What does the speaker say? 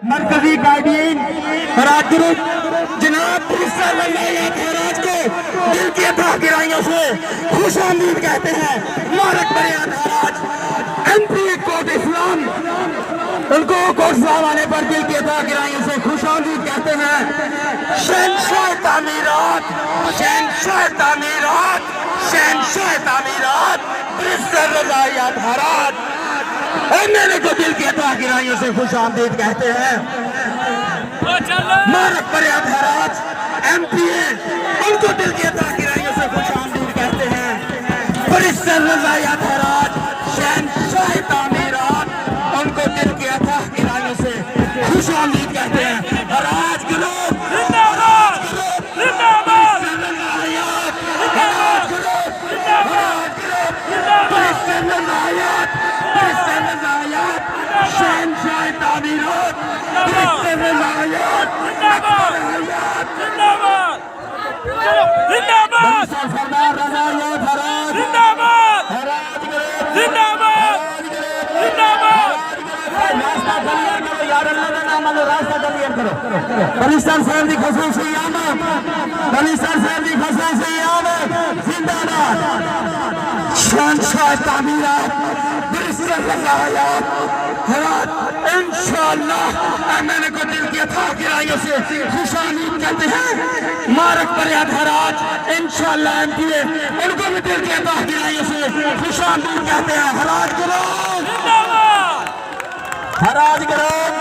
مرکزی گارڈین راج گروپ جناب پروفیسر ولیات ہراج کو دل کی عطا گرائیوں سے خوش آمدید کہتے ہیں۔ مبارک بریات ہراج ایم پی کوٹ اسلام، ان کو کوٹ اسلام آنے پر دل کی عطا گرائیوں سے خوش آمدید کہتے ہیں۔ شہنشاہ تعمیرات، شہنشاہ تعمیرات، شہنشاہ تعمیرات professor Wilayat Haraj M L A کو دل کی عطا گرائیوں سے خوش آمدید کہتے ہیں۔ مبارک بریات ہراج ایم پی اے، ان کو دل کی عطا گرائیوں سے خوش آمدید کہتے ہیں۔ پروفیسر ولیات ہراج شہنشاہ تعمیرات، ان کو دل کی عطا گرائیوں سے خوش آمدید کہتے ہیں۔ ہراج گروپ زندہ باد، زندہ باد، Haraj group, Haraj group, professor Wilayat, professor Wilayat, شہنشاہ تعمیرات، پروفیسر ولیات، زندہ باد، زندہ باد، سردار ولیات ہراج، زندہ باد، ہراج گروپ، زندہ باد، زندہ باد۔ راستہ کلیئر کرو یار، اللہ کا نام لو، راستہ کلیئر کرو۔ پاکستان صاحب دی خصوصی آمد، پاکستان صاحب دی خصوصی آمد، زندہ باد۔ شہنشاہ تعمیرات، پروفیسر ولیات ہراج انشاءاللہ ایم ایل اے کو دل کی عطا گرائیوں سے خوش آمدید کہتے ہیں۔ مبارک بریات ہراج انشاءاللہ ایم پی اے، ان کو بھی دل کی عطا گرائیوں سے خوش آمدید کہتے ہیں۔ Hiraj group, Haraj group,